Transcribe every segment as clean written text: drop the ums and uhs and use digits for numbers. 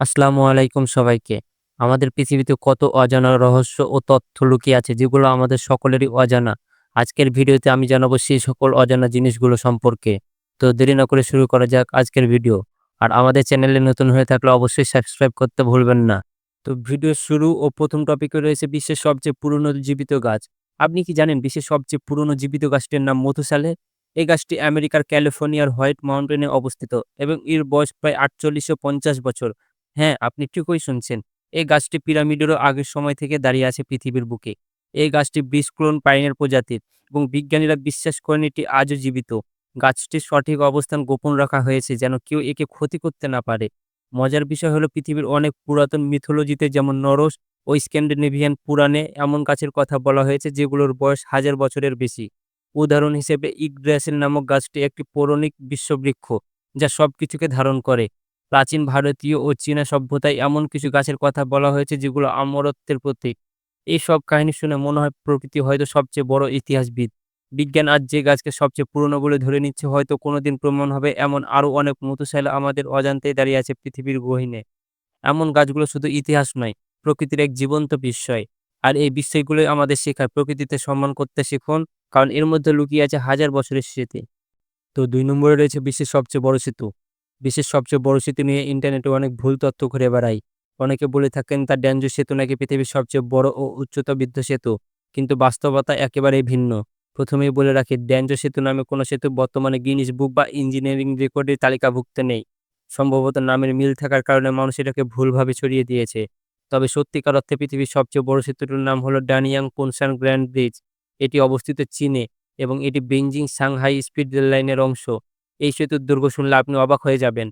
আসসালামু আলাইকুম সবাইকে। আমাদের পৃথিবীতে কত অজানা রহস্য ও তথ্য লুকিয়ে আছে যেগুলো আমাদের সকলেরই অজানা। আজকের ভিডিওতে আমি জানাবো সেই সকল অজানা জিনিসগুলো সম্পর্কে। তো দেরি না করে শুরু করা যাক আজকের ভিডিও। আর আমাদের চ্যানেলে নতুন হয়ে থাকলে অবশ্যই সাবস্ক্রাইব করতে ভুলবেন না। তো ভিডিওর শুরু ও ১ম টপিকে রয়েছে বিশ্বের সবচেয়ে পুরনো জীবিত গাছ। আপনি কি জানেন বিশ্বের সবচেয়ে পুরনো জীবিত গাছটির নাম মধুসালে? এই গাছটি আমেরিকার ক্যালিফোর্নিয়ার হোয়াইট মাউন্টেনে অবস্থিত এবং এর বয়স প্রায় ৪৮৫০ বছর। হ্যাঁ, আপনি ঠিকই শুনছেন। এই গাছটি পিরামিডেরও আগের সময় থেকে দাঁড়িয়ে আছে পৃথিবীর বুকে। এই গাছটি বিস্কুরণ পাইনের প্রজাতির এবং বিজ্ঞানীরা বিশ্বাস করেন এটি আজও জীবিত। গাছটির সঠিক অবস্থান গোপন রাখা হয়েছে যেন কেউ একে ক্ষতি করতে না পারে। মজার বিষয় হলো পৃথিবীর অনেক পুরাতন মিথোলজিতে যেমন নরস ও স্ক্যান্ডিনেভিয়ান পুরাণে এমন গাছের কথা বলা হয়েছে যেগুলোর বয়স হাজার বছরের বেশি। উদাহরণ হিসেবে ইগড্রাসিল নামক গাছটি একটি পৌরাণিক বিশ্ববৃক্ষ যা সবকিছুকে ধারণ করে। প্রাচীন ভারতীয় ও চীনা সভ্যতায় এমন কিছু গাছের কথা বলা হয়েছে যেগুলো অমরত্বের প্রতীক। এই সব কাহিনী শুনে মনে হয় প্রকৃতি হয়তো সবচেয়ে বড় ইতিহাসবিদ। বিজ্ঞান আজ যে গাছকে সবচেয়ে পুরনো বলে ধরে নিচ্ছে হয়তো কোনোদিন প্রমাণ হবে এমন আরও অনেক মধুশালা আমাদের অজান্তেই দাঁড়িয়ে আছে পৃথিবীর গহীনে। এমন গাছগুলো শুধু ইতিহাস নয়, প্রকৃতির এক জীবন্ত বিস্ময়। আর এই বিস্ময়গুলোই আমাদের শেখায় প্রকৃতিতে সম্মান করতে শিখুন, কারণ এর মধ্যে লুকিয়ে আছে হাজার বছরের স্মৃতি। তো ২ নম্বরে রয়েছে বিশ্বের সবচেয়ে বড় সেতু। বিশ্বের সবচেয়ে বড় সেতু নিয়ে ইন্টারনেটে অনেক ভুল তথ্য ঘুরে বেড়ায়। অনেকে বলে থাকেন তার ডেনজু সেতু নাকি পৃথিবীর সবচেয়ে বড় ও উচ্চতা বৃদ্ধ সেতু। কিন্তু বাস্তবতা একেবারেই ভিন্ন। প্রথমেই বলে রাখি ডেনজু সেতু নামে কোনো সেতু বর্তমানে গিনিস বুক বা ইঞ্জিনিয়ারিং রেকর্ডে তালিকাভুক্ত নেই। সম্ভবত নামের মিল থাকার কারণে মানুষ এটাকে ভুলভাবে ছড়িয়ে দিয়েছে। তবে সত্যিকার অর্থে পৃথিবীর সবচেয়ে বড় সেতুটির নাম হলো ডানিয়াং কুনশান গ্র্যান্ড ব্রিজ। এটি অবস্থিত চীনে এবং এটি বেইজিং সাংহাই স্পিড রেল লাইনের অংশ। এই সেতুর দৈর্ঘ্য শুনলে আপনি অবাক হয়ে যাবেন।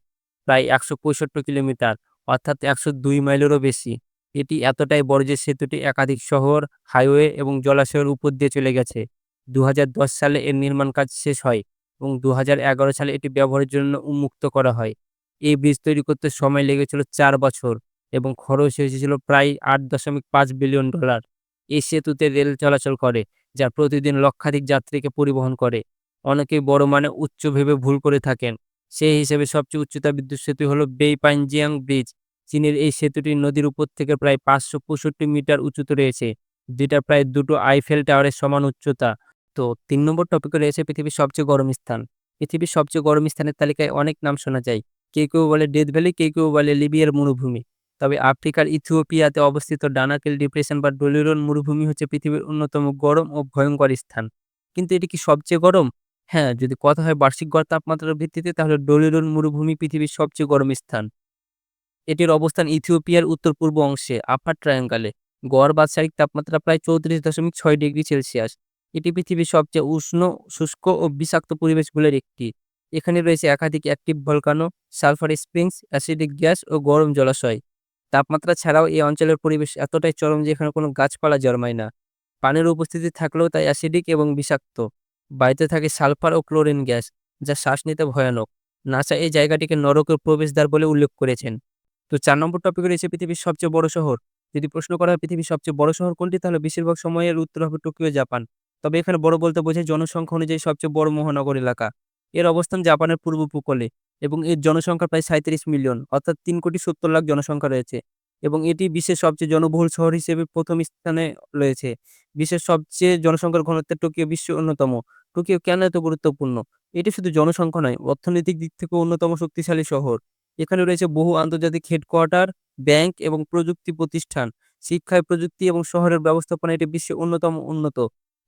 প্রায় ১৬৫ কিলোমিটার, অর্থাৎ ১০২ মাইলেরও বেশি। এটি এতটাই বড় যে সেতুটি একাধিক শহর, হাইওয়ে এবং জলাশয়ের উপর দিয়ে চলে গেছে। ২০১০ সালে এর নির্মাণ কাজ শেষ হয় এবং ২০১১ সালে এটি ব্যবহারের জন্য উন্মুক্ত করা হয়। এই ব্রিজ তৈরি করতে সময় লেগেছিল ৪ বছর এবং খরচ এসেছিল প্রায় $৮.৫ বিলিয়ন। এই সেতুতে রেল চলাচল করে, যা প্রতিদিন লক্ষাধিক যাত্রীকে পরিবহন করে। অনেকেই বড় মানে উচ্চ ভেবে ভুল করে থাকেন। সেই হিসেবে সবচেয়ে উচ্চতা বিদ্যুৎ সেতু হলো বেইপাঞ্জিয়াং ব্রিজ। চীনের এই সেতুটি নদীর উপর থেকে প্রায় ৫৬৫ মিটার উঁচুতে রয়েছে, যেটা প্রায় দুটো আইফেল টাওয়ারের সমান উচ্চতা। তো ৩ নম্বর টপিকে রয়েছে পৃথিবীর সবচেয়ে গরম স্থান। পৃথিবীর সবচেয়ে গরম স্থানের তালিকায় অনেক নাম শোনা যায়। কেউ বলে ডেথ ভ্যালি, কেউ বলে লিবিয়ার মরুভূমি। তবে আফ্রিকার ইথিওপিয়াতে অবস্থিত ডানাকেল ডিপ্রেশন বা ডলিরন মরুভূমি হচ্ছে পৃথিবীর অন্যতম গরম ও ভয়ঙ্কর স্থান। কিন্তু এটি কি সবচেয়ে গরম? হ্যাঁ, যদি কথা হয় বার্ষিক গড় তাপমাত্রার ভিত্তিতে তাহলে ডলিরন মরুভূমি পৃথিবীর সবচেয়ে গরম স্থান। এটির অবস্থান ইথিওপিয়ার উত্তর-পূর্ব অংশে আপার ট্রায়াঙ্গলে। গড় বাৎসরিক তাপমাত্রা প্রায় ৩৪.৬ ডিগ্রি সেলসিয়াস। এটি পৃথিবীর সবচেয়ে উষ্ণ, শুষ্ক ও বিষাক্ত পরিবেশগুলির একটি। এখানে রয়েছে একাধিক active volcano, sulphur springs, acidic gas ও গরম জলাশয়। তাপমাত্রা ছাড়াও এই অঞ্চলের পরিবেশ এতটাই চরম যে এখানে কোনো গাছপালা জন্মায় না। পানির উপস্থিতি থাকলেও তা অ্যাসিডিক এবং বিষাক্ত। বায়ুতে থাকে সালফার ও ক্লোরিন গ্যাস, যা শ্বাস নিতে ভয়ানক। নাসা এই জায়গাটিকে নরকের প্রবেশদ্বার বলে উল্লেখ করেছেন। তো ৪ নম্বর টপিকে রয়েছে পৃথিবীর সবচেয়ে বড় শহর। যদি প্রশ্ন করা হয় পৃথিবীর সবচেয়ে বড় শহর কোনটি? তাহলে বেশিরভাগ সময়ের উত্তর হবে টোকিও, জাপান। তবে এখানে বড় বলতে বোঝায় জনসংখ্যা অনুযায়ী সবচেয়ে বড় মহানগর এলাকা। এর অবস্থান জাপানের পূর্ব উপকূলে এবং এর জনসংখ্যা প্রায় ৩৭ মিলিয়ন, অর্থাৎ ৩,৭০,০০,০০০ জনসংখ্যা রয়েছে এবং এটি বিশ্বের সবচেয়ে জনবহুল শহর হিসেবে ১ম স্থানে রয়েছে। বিশ্বের সবচেয়ে জনসংখ্যার ঘনত্বে টোকিও বিশ্বের অন্যতম। টোকিও কেন এত গুরুত্বপূর্ণ? এটি শুধু জনসংখ্যা নয়, অর্থনৈতিক দিক থেকেও অন্যতম শক্তিশালী শহর। এখানে রয়েছে বহু আন্তর্জাতিক হেডকোয়ার্টার, ব্যাংক এবং প্রযুক্তি প্রতিষ্ঠান। শিক্ষায় প্রযুক্তি এবং শহরের ব্যবস্থাপনায় এটি বিশ্বের অন্যতম উন্নত।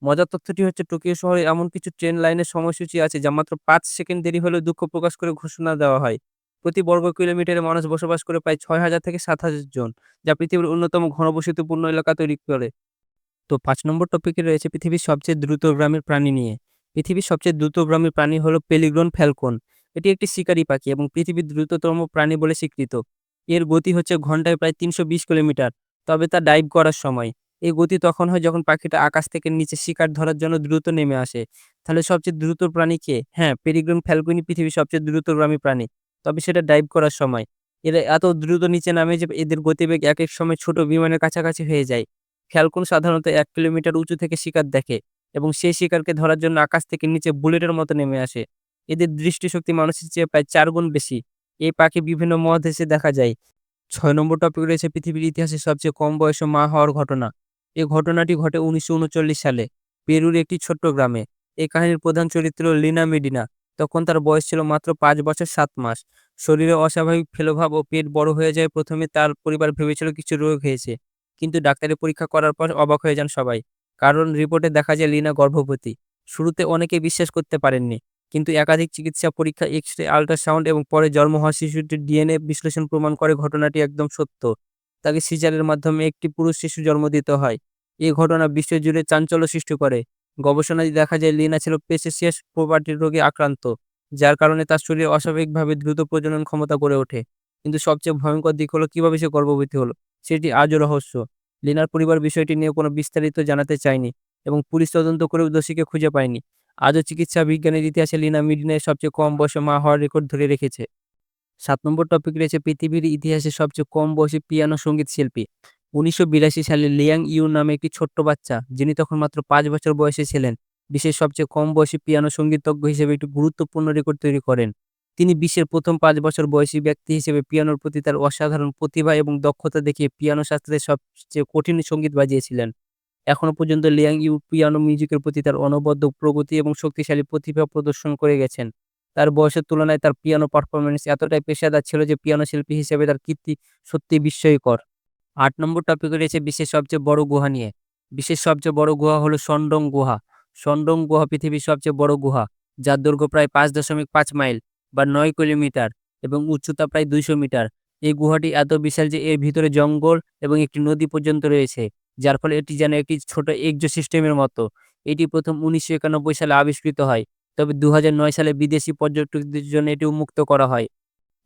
মজার তথ্যটি হচ্ছে টোকিও শহরে এমন কিছু ট্রেন লাইনের সময়সূচি আছে যা মাত্র ৫ সেকেন্ড দেরি হলেও দুঃখ প্রকাশ করে ঘোষণা দেওয়া হয়। প্রতি বর্গ কিলোমিটারে মানুষ বসবাস করে প্রায় ৬,০০০ থেকে ৭,০০০ জন, যা পৃথিবীর অন্যতম ঘনবসতিপূর্ণ এলাকা তৈরি করে। তো ৫ নম্বর টপিকে রয়েছে পৃথিবীর সবচেয়ে দ্রুতগামী প্রাণী নিয়ে। পৃথিবীর সবচেয়ে দ্রুতগামী প্রাণী হলো পেলিগ্রন ফ্যালকন। এটি একটি শিকারী পাখি এবং পৃথিবীর দ্রুততম প্রাণী বলে স্বীকৃত। এর গতি হচ্ছে ঘন্টায় প্রায় ৩২০ কিলোমিটার। তবে তা ডাইভ করার সময়। এই গতি তখন হয় যখন পাখিটা আকাশ থেকে নিচে শিকার ধরার জন্য দ্রুত নেমে আসে। তাহলে সবচেয়ে দ্রুত প্রাণী কে? হ্যাঁ, পেরিগ্রন ফ্যালকনই পৃথিবীর সবচেয়ে দ্রুতগামী প্রাণী। তবে সেটা ডাইভ করার সময়। এরা এত দ্রুত নিচে নামে যে এদের গতিবেগ একেক সময় ছোট বিমানের কাছাকাছি হয়ে যায়। ফ্যালকন সাধারণত ১ কিলোমিটার উঁচু থেকে শিকার দেখে এবং সেই শিকারকে ধরার জন্য আকাশ থেকে নিচে বুলেটের মতো নেমে আসে। এদের দৃষ্টিশক্তি মানুষের চেয়ে প্রায় ৪ গুণ বেশি। এই পাখি বিভিন্ন মহাদেশে দেখা যায়। 6 নম্বর টপিক রয়েছে পৃথিবীর ইতিহাসে সবচেয়ে কম বয়সে মা হওয়ার ঘটনা। এই ঘটনাটি ঘটে ১৯৩৯ সালে পেরুর একটি ছোট্ট গ্রামে। এই কাহিনীর প্রধান চরিত্র লিনা মেডিনা। তখন তার বয়স ছিল মাত্র ৫ বছর ৭ মাস। শরীরে অস্বাভাবিক ফেলোভাব ও পেট বড় হয়ে যায়। প্রথমে তার পরিবার ভেবেছিল কিছু রোগ হয়েছে। কিন্তু ডাক্তারি পরীক্ষা করার পর অবাক হয়ে যান সবাই। কারণ রিপোর্টে দেখা যায় লিনা গর্ভবতী। শুরুতে অনেকেই বিশ্বাস করতে পারেননি। কিন্তু একাধিক চিকিৎসা পরীক্ষা, এক্স-রে, আল্ট্রাসাউন্ড এবং পরে জন্ম হওয়া শিশুটির ডিএনএ বিশ্লেষণ প্রমাণ করে ঘটনাটি একদম সত্য। তাকে সিজারের মাধ্যমে একটি পুরুষ শিশু জন্ম দিতে হয়। এই ঘটনা বিশ্বজুড়ে চাঞ্চল্য সৃষ্টি করে। গবেষণায় দেখা যায় লিনা ছিল পেসেসিয়াস প্রোপার্টির রোগে আক্রান্ত, যার কারণে তার শরীরে অস্বাভাবিকভাবে দ্রুত প্রজনন ক্ষমতা গড়ে ওঠে। কিন্তু সবচেয়ে ভয়ঙ্কর দিক হলো কিভাবে সে গর্ভবতী হলো, সেটি আজও রহস্য। লিনার পরিবার বিষয়টি নিয়ে কোনো বিস্তারিত জানাতে চায়নি এবং পুলিশ তদন্ত করেও দোষীকে খুঁজে পায়নি। আজও চিকিৎসা বিজ্ঞানের ইতিহাসে লিনা মিডনের সবচেয়ে কম বয়সে মা হওয়ার রেকর্ড ধরে রেখেছে। ৭ নম্বর টপিক রয়েছে পৃথিবীর ইতিহাসে সবচেয়ে কম বয়সী পিয়ানো সঙ্গীত শিল্পী। ১৯৮২ সালে লিয়াং ইউ নামে একটি ছোট্ট বাচ্চা, যিনি তখন মাত্র ৫ বছর বয়সে ছিলেন, বিশ্বের সবচেয়ে কম বয়সী পিয়ানো সঙ্গীতজ্ঞ হিসেবে একটি গুরুত্বপূর্ণ রেকর্ড তৈরি করেন। তিনি বিশ্বের প্রথম ৫ বছর বয়সী ব্যক্তি হিসেবে পিয়ানোর প্রতি তার অসাধারণ প্রতিভা এবং দক্ষতা দেখিয়ে পিয়ানো শাস্ত্রের সবচেয়ে কঠিন সঙ্গীত বাজিয়েছিলেন। এখনো পর্যন্ত লিয়াং ইউ পিয়ানো মিউজিকের প্রতি তার অনবদ্য প্রগতি এবং শক্তিশালী প্রতিভা প্রদর্শন করে গেছেন। তার বয়সের তুলনায় তার পিয়ানো পারফরম্যান্স এতটাই পেশাদার ছিল যে পিয়ানো শিল্পী হিসেবে তার কীর্তি সত্যিই বিস্ময়কর। ৮ নম্বর টপিকে রয়েছে বিশ্বের সবচেয়ে বড় গুহা নিয়ে। বিশ্বের সবচেয়ে বড় গুহা হলো সনডং গুহা। সনডং গুহা পৃথিবীর সবচেয়ে বড় গুহা, যার দৈর্ঘ্য প্রায় ৫.৫ মাইল বা ৯ কিলোমিটার এবং উচ্চতা প্রায় ২০০ মিটার। এই গুহাটি এত বিশাল যে এর ভিতরে জঙ্গল এবং একটি নদী পর্যন্ত রয়েছে, যার ফলে এটি যেন একটি ছোট এক্সো সিস্টেমের মতো। এটি প্রথম ১৯৯১ সালে আবিষ্কৃত হয়। তবে ২০০৯ সালে বিদেশি পর্যটকদের জন্য এটি উন্মুক্ত করা হয়।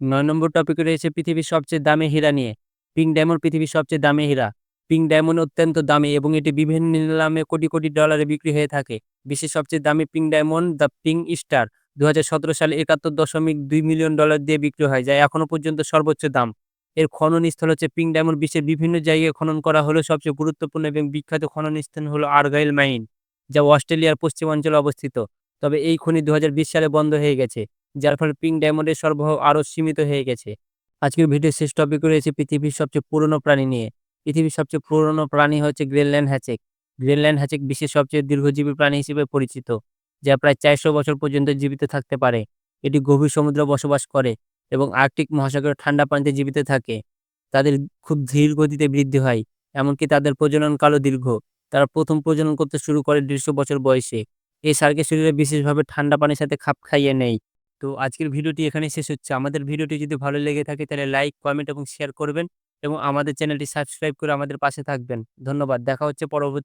৯ নম্বর টপিকে রয়েছে পৃথিবীর সবচেয়ে দামি হীরা নিয়ে। পিঙ্ক ডায়মন্ড পৃথিবীর সবচেয়ে দামি হীরা। পিঙ্ক ডায়মন্ড অত্যন্ত দামি এবং এটি বিভিন্ন নিলামে কোটি, কোটি ডলারে বিক্রি হয়ে থাকে। বিশ্বের সবচেয়ে দামি pink diamond the pink star ২০১৭ সালে $৭১.২ মিলিয়ন দিয়ে বিক্রি হয়, যা এখনো পর্যন্ত সর্বোচ্চ দাম। এর খনন স্থল হচ্ছে পিঙ্ক ডায়মন্ড। বিশ্বের বিভিন্ন জায়গায় খনন করা হলেও সবচেয়ে গুরুত্বপূর্ণ এবং বিখ্যাত খনন স্থান হলো আর্গাইল মাইন, যা অস্ট্রেলিয়ার পশ্চিমাঞ্চলে অবস্থিত। তবে এই খনি ২০২০ সালে বন্ধ হয়ে গেছে, যার ফলে পিঙ্ক ডায়মন্ডের সরবরাহ আরও সীমিত হয়ে গেছে। আজকের ভিডিওর শেষ টপিক রয়েছে পৃথিবীর সবচেয়ে পুরনো প্রাণী নিয়ে। পৃথিবীর সবচেয়ে পুরনো প্রাণী হচ্ছে গ্রিনল্যান্ড হ্যাচেক। গ্রিনল্যান্ড হ্যাচেক বিশ্বের সবচেয়ে দীর্ঘজীবী প্রাণী হিসেবে পরিচিত, যা প্রায় ৪০০ বছর পর্যন্ত জীবিত থাকতে পারে। এটি গভীর সমুদ্রে বসবাস করে এবং আর্কটিক মহাসাগরের ঠান্ডা পানিতে জীবিত থাকে। তাদের খুব ধীর গতিতে বৃদ্ধি হয়, এমনকি তাদের প্রজননকালও দীর্ঘ। তারা প্রথম প্রজনন করতে শুরু করে ১৫০ বছর বয়সে। এই সার্কের শরীরে বিশেষভাবে ঠান্ডা পানির সাথে খাপ খাইয়ে নেয়। তো আজকের ভিডিওটি এখানেই শেষ হচ্ছে। আমাদের ভিডিওটি যদি ভালো লেগে থাকে তাহলে লাইক, কমেন্ট এবং শেয়ার করবেন এবং আমাদের চ্যানেলটি সাবস্ক্রাইব করে আমাদের পাশে থাকবেন। ধন্যবাদ। দেখা হচ্ছে পরবর্তী